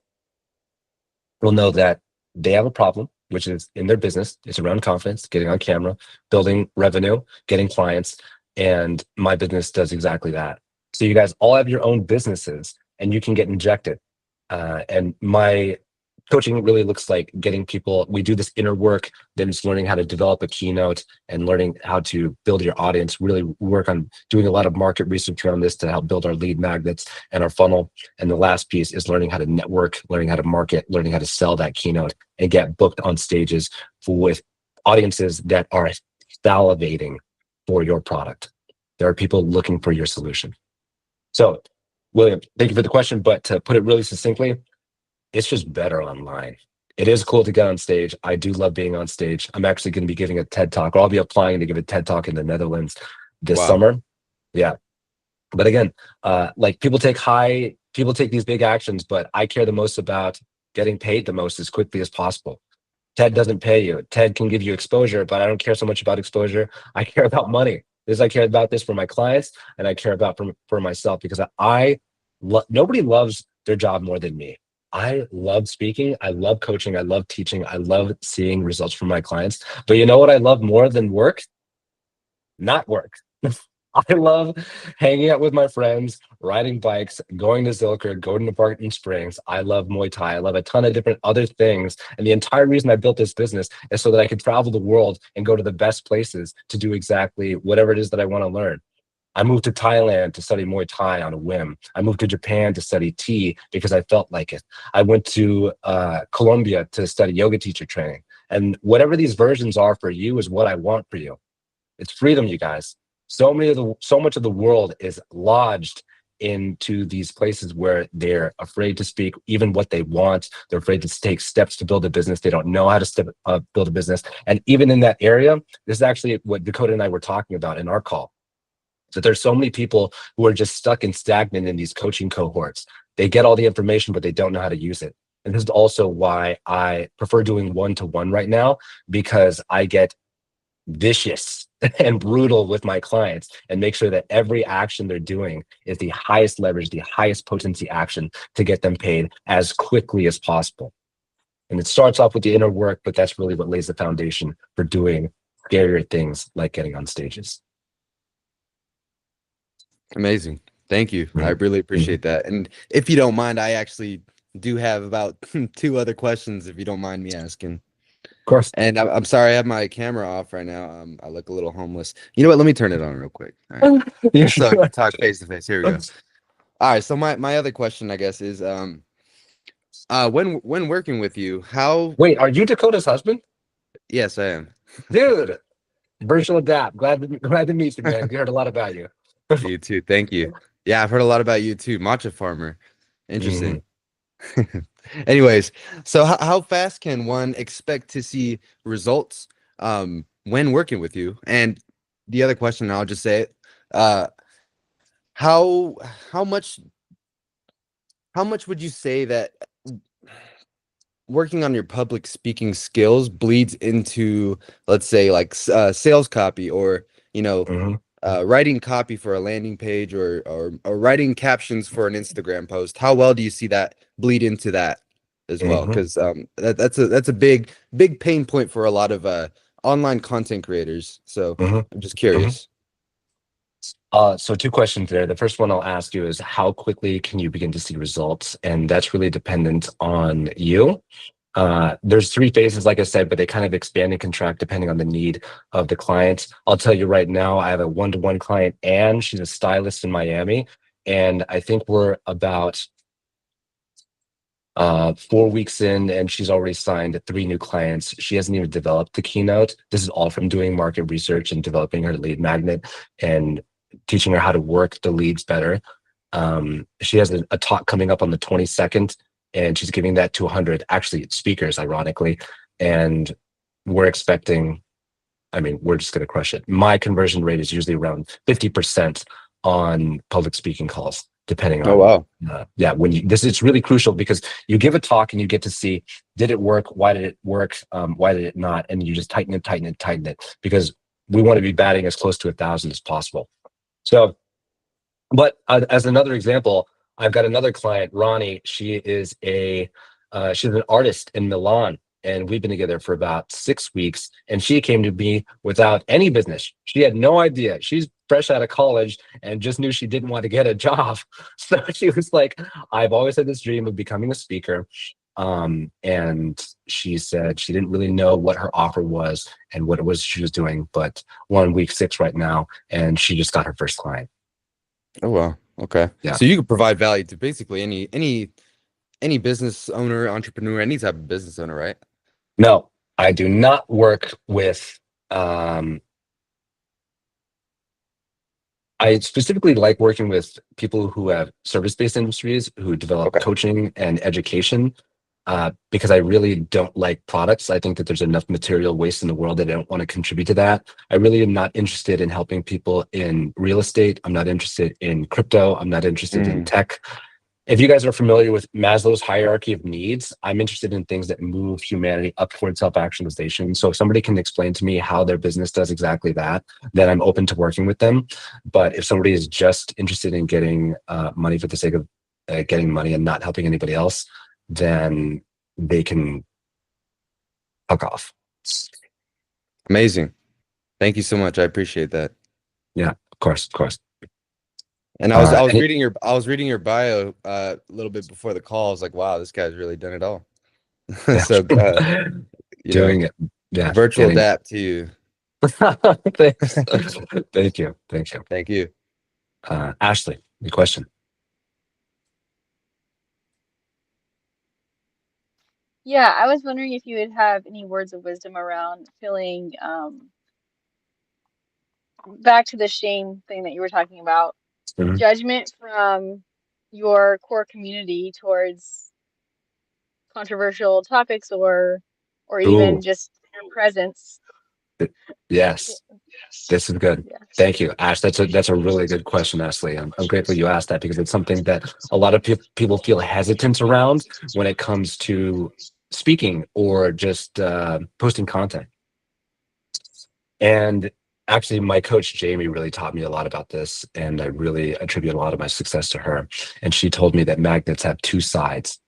will know that they have a problem, which is in their business. It's around confidence, getting on camera, building revenue, getting clients. And my business does exactly that. So you guys all have your own businesses and you can get injected. And my coaching really looks like getting people, we do this inner work, then it's learning how to develop a keynote and learning how to build your audience, really work on doing a lot of market research around this to help build our lead magnets and our funnel. And the last piece is learning how to network, learning how to market, learning how to sell that keynote and get booked on stages with audiences that are salivating for your product. There are people looking for your solution. So, William, thank you for the question. But to put it really succinctly, it's just better online. It is cool to get on stage. I do love being on stage. I'm actually going to be giving a TED Talk, or I'll be applying to give a TED Talk in the Netherlands this Wow. summer. Yeah. But again, like people take these big actions, but I care the most about getting paid the most as quickly as possible. TED doesn't pay you. TED can give you exposure, but I don't care so much about exposure. I care about money. I care about this for my clients, and I care about for myself, because nobody loves their job more than me. I love speaking. I love coaching. I love teaching. I love seeing results from my clients. But you know what I love more than work? Not work. I love hanging out with my friends, riding bikes, going to Zilker, going to Barton Springs. I love Muay Thai. I love a ton of different other things. And the entire reason I built this business is so that I could travel the world and go to the best places to do exactly whatever it is that I want to learn. I moved to Thailand to study Muay Thai on a whim. I moved to Japan to study tea because I felt like it. I went to Colombia to study yoga teacher training. And whatever these versions are for you is what I want for you. It's freedom, you guys. So much of the world is lodged into these places where they're afraid to speak even what they want. They're afraid to take steps to build a business. They don't know how to build a business. And even in that area, this is actually what Dakota and I were talking about in our call. So there's so many people who are just stuck and stagnant in these coaching cohorts. They get all the information, but they don't know how to use it. And this is also why I prefer doing one-to-one right now, because I get vicious and brutal with my clients and make sure that every action they're doing is the highest leverage, the highest potency action to get them paid as quickly as possible. And it starts off with the inner work, but that's really what lays the foundation for doing scarier things like getting on stages. Amazing. Thank you. I really appreciate that. And if you don't mind, I actually do have about 2 other questions, if you don't mind me asking. Of course. And I'm sorry, I have my camera off right now. I look a little homeless. You know what? Let me turn it on real quick. All right. So I can talk face to face. Here we go. All right. So my other question, I guess, is when working with you, how? Wait, are you Dakota's husband? Yes, I am. Dude, virtual adapt. Glad to meet you, man. We heard a lot about you. You too. Thank you. Yeah, I've heard a lot about you too. Matcha farmer. Interesting. Anyways, so how fast can one expect to see results when working with you? And the other question, I'll just say it, how much would you say that working on your public speaking skills bleeds into, let's say, like sales copy, or writing copy for a landing page, or writing captions for an Instagram post? How well do you see that bleed into that as well? Because that's a big pain point for a lot of online content creators. So I'm just curious. So 2 questions there. The first one I'll ask you is, how quickly can you begin to see results? And that's really dependent on you. There's 3 phases, like I said, but they kind of expand and contract depending on the need of the client. I'll tell you right now, I have a one-to-one client, Anne. She's a stylist in Miami. And I think we're about 4 weeks in, and she's already signed 3 new clients. She hasn't even developed the keynote. This is all from doing market research and developing her lead magnet and teaching her how to work the leads better. She has a talk coming up on the 22nd, and she's giving that to 100 actually speakers, ironically. And we're expecting, we're just going to crush it. My conversion rate is usually around 50% on public speaking calls, depending on. Oh, wow. It's really crucial, because you give a talk and you get to see, did it work? Why did it work? Why did it not? And you just tighten it, because we want to be batting as close to 1,000 as possible. So, but as another example, I've got another client, Ronnie. She is she's an artist in Milan, and we've been together for about 6 weeks. And she came to me without any business. She had no idea. She's fresh out of college and just knew she didn't want to get a job. So she was like, I've always had this dream of becoming a speaker. And she said she didn't really know what her offer was and what it was she was doing, but we're on week 6 right now, and she just got her first client. Oh, wow. Okay. Yeah. So you could provide value to basically any business owner, entrepreneur, any type of business owner, right? No, I do not work with I specifically like working with people who have service-based industries who develop Okay. coaching and education, because I really don't like products. I think that there's enough material waste in the world that I don't want to contribute to that. I really am not interested in helping people in real estate. I'm not interested in crypto. I'm not interested in tech. If you guys are familiar with Maslow's hierarchy of needs, I'm interested in things that move humanity up towards self-actualization. So if somebody can explain to me how their business does exactly that, then I'm open to working with them. But if somebody is just interested in getting money for the sake of getting money and not helping anybody else, then they can fuck off. Amazing. Thank you so much. I appreciate that. Yeah, of course, of course. And I was Any- reading your bio a little bit before the call. I was like, wow, this guy's really done it all. yeah. So you know, Doing it. Yeah. virtual adapt to you. Thanks. Thank you. Thank you. Thank you. Ashley, your question. Yeah, I was wondering if you would have any words of wisdom around feeling back to the shame thing that you were talking about, Mhm. judgment from your core community towards controversial topics or even Ooh, just your presence. yes. This is good. Yeah. Thank you, Ash. That's a really good question, Ashley. I'm grateful you asked that because it's something that a lot of people feel hesitant around when it comes to speaking or just posting content. And actually, my coach Jamie really taught me a lot about this, and I really attribute a lot of my success to her. And she told me that magnets have two sides.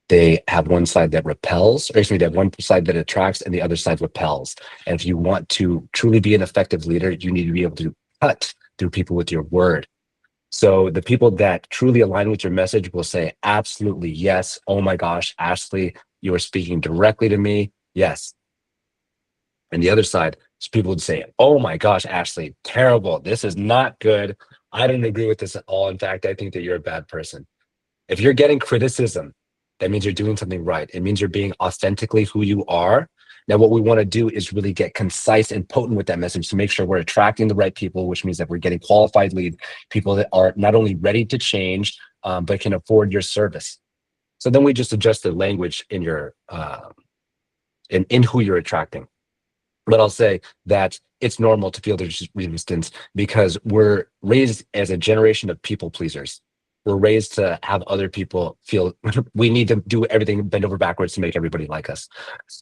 They have one side that repels, or excuse me, they have one side that attracts and the other side repels. And if you want to truly be an effective leader, you need to be able to cut through people with your word. So the people that truly align with your message will say, absolutely, yes. Oh my gosh, Ashley, you are speaking directly to me. Yes. And the other side, so people would say, oh my gosh, Ashley, terrible. This is not good. I don't agree with this at all. In fact, I think that you're a bad person. If you're getting criticism, that means you're doing something right. It means you're being authentically who you are. Now, what we want to do is really get concise and potent with that message to make sure we're attracting the right people, which means that we're getting qualified lead people that are not only ready to change, but can afford your service. So then we just adjust the language in your in who you're attracting. But I'll say that it's normal to feel there's resistance because we're raised as a generation of people pleasers. We're raised to have other people feel we need to do everything bend over backwards to make everybody like us.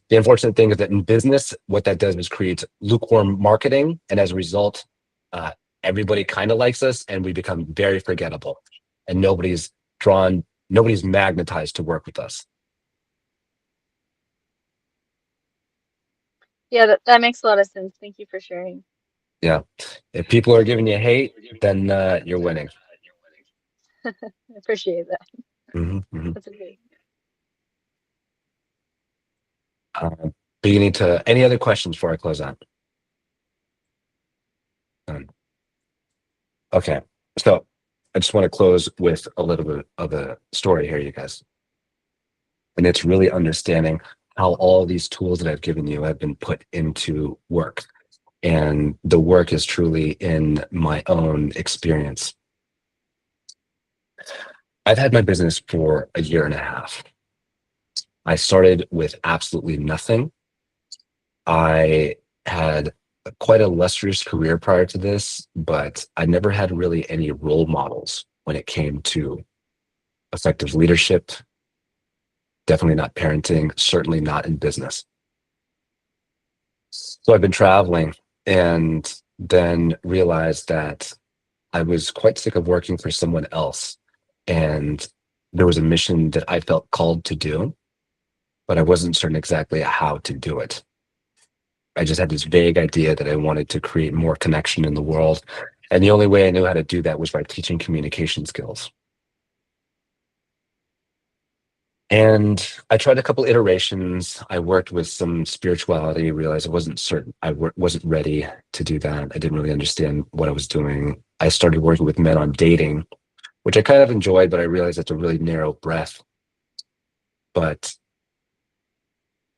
The unfortunate thing is that in business, what that does is creates lukewarm marketing. And as a result, uh, everybody kind of likes us and we become very forgettable. And nobody's magnetized to work with us. Yeah, that makes a lot of sense. Thank you for sharing. Yeah. If people are giving you hate, then you're winning. I appreciate that. Mm-hmm. That's okay. Beginning to any other questions before I close out? Okay, so I just want to close with a little bit of a story here, you guys. And it's really understanding how all these tools that I've given you have been put into work. And the work is truly in my own experience. I've had my business for a year and a half. I started with absolutely nothing. I had quite a illustrious career prior to this, but I never had really any role models when it came to effective leadership, definitely not parenting, certainly not in business. So I've been traveling and then realized that I was quite sick of working for someone else. And there was a mission that I felt called to do, but I wasn't certain exactly how to do it. I just had this vague idea that I wanted to create more connection in the world. And the only way I knew how to do that was by teaching communication skills. And I tried a couple iterations. I worked with some spirituality, realized I wasn't certain. Wasn't ready to do that. I didn't really understand what I was doing. I started working with men on dating, which I kind of enjoyed, but I realized that's a really narrow breadth. But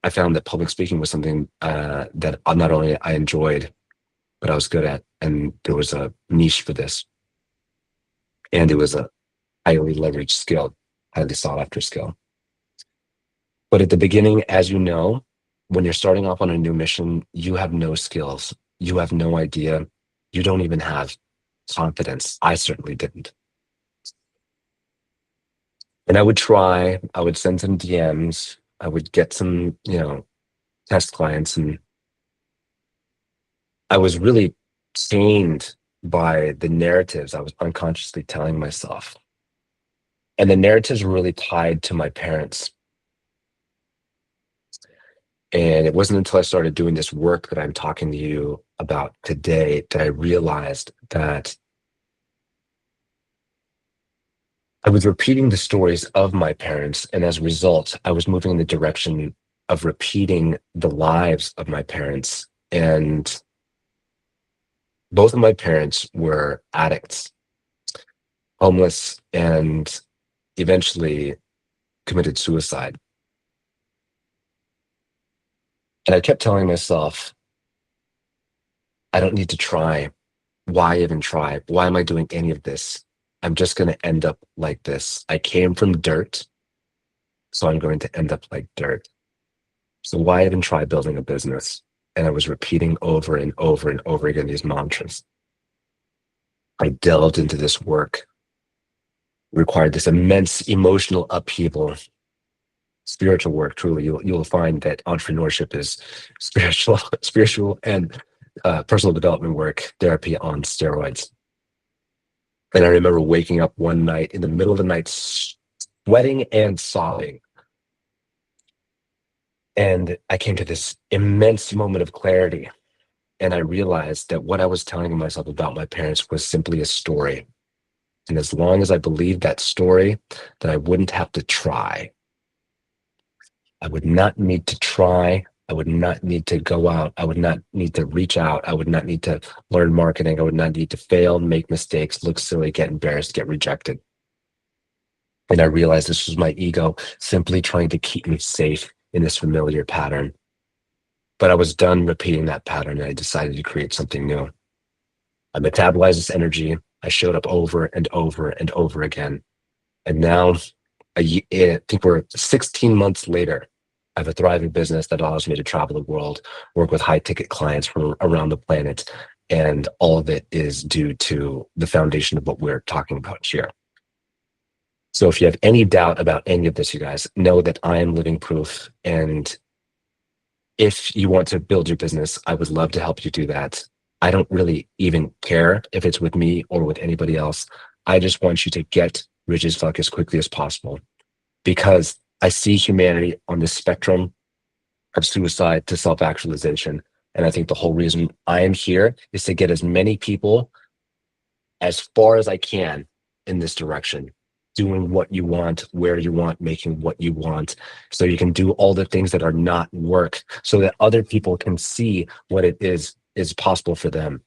I found that public speaking was something that not only I enjoyed, but I was good at. And there was a niche for this. And it was a highly leveraged skill, highly sought after skill. But at the beginning, as you know, when you're starting off on a new mission, you have no skills. You have no idea. You don't even have confidence. I certainly didn't. And I would send some DMs, I would get some, test clients, and I was really chained by the narratives I was unconsciously telling myself. And the narratives were really tied to my parents. And it wasn't until I started doing this work that I'm talking to you about today that I realized that I was repeating the stories of my parents. And as a result, I was moving in the direction of repeating the lives of my parents. And both of my parents were addicts, homeless, and eventually committed suicide. And I kept telling myself, I don't need to try. Why even try? Why am I doing any of this? I'm just going to end up like this. I came from dirt, so I'm going to end up like dirt. So why even try building a business? And I was repeating over and over and over again these mantras. I delved into this work, required this immense emotional upheaval, spiritual work. Truly, you'll find that entrepreneurship is spiritual and personal development work, therapy on steroids. And I remember waking up one night in the middle of the night, sweating and sobbing. And I came to this immense moment of clarity. And I realized that what I was telling myself about my parents was simply a story. And as long as I believed that story, that I wouldn't have to try. I would not need to try. I would not need to go out. I would not need to reach out. I would not need to learn marketing. I would not need to fail, make mistakes, look silly, get embarrassed, get rejected. And I realized this was my ego simply trying to keep me safe in this familiar pattern. But I was done repeating that pattern, and I decided to create something new. I metabolized this energy. I showed up over and over and over again. And now, I think we're 16 months later. I have a thriving business that allows me to travel the world, work with high ticket clients from around the planet. And all of it is due to the foundation of what we're talking about here. So if you have any doubt about any of this, you guys, know that I am living proof. And if you want to build your business, I would love to help you do that. I don't really even care if it's with me or with anybody else. I just want you to get rich as fuck as quickly as possible, because I see humanity on the spectrum of suicide to self-actualization. And I think the whole reason I am here is to get as many people as far as I can in this direction, doing what you want, where you want, making what you want, so you can do all the things that are not work, so that other people can see what it is possible for them.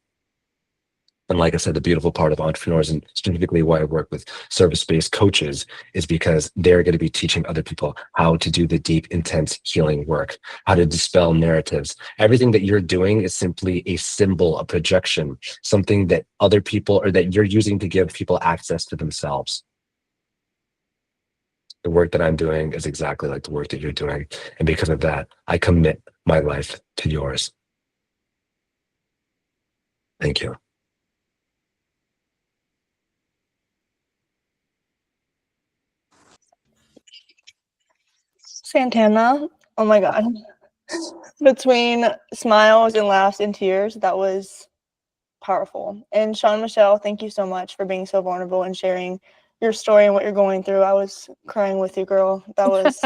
And like I said, the beautiful part of entrepreneurs, and specifically why I work with service-based coaches, is because they're going to be teaching other people how to do the deep, intense healing work, how to dispel narratives. Everything that you're doing is simply a symbol, a projection, something that other people, or that you're using to give people access to themselves. The work that I'm doing is exactly like the work that you're doing. And because of that, I commit my life to yours. Thank you. Santana, oh my God. Between smiles and laughs and tears, that was powerful. And Sean Michelle, thank you so much for being so vulnerable and sharing your story and what you're going through. I was crying with you, girl. That was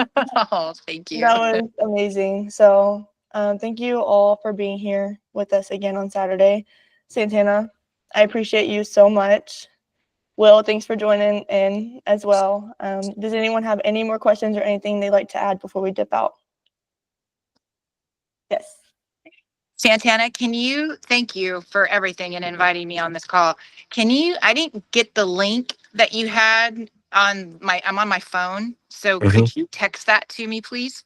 Oh, thank you. that was amazing. So thank you all for being here with us again on Saturday. Santana, I appreciate you so much. Will, thanks for joining in as well. Does anyone have any more questions or anything they'd like to add before we dip out? Yes. Santana, thank you for everything and inviting me on this call. I didn't get the link that you had I'm on my phone. So could you text that to me, please?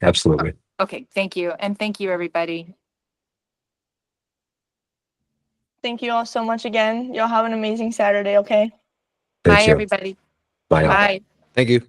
Absolutely. Okay. Thank you. And thank you, everybody. Thank you all so much again. Y'all have an amazing Saturday, okay? Thank Bye, you. everybody. Bye all. Bye. Thank you.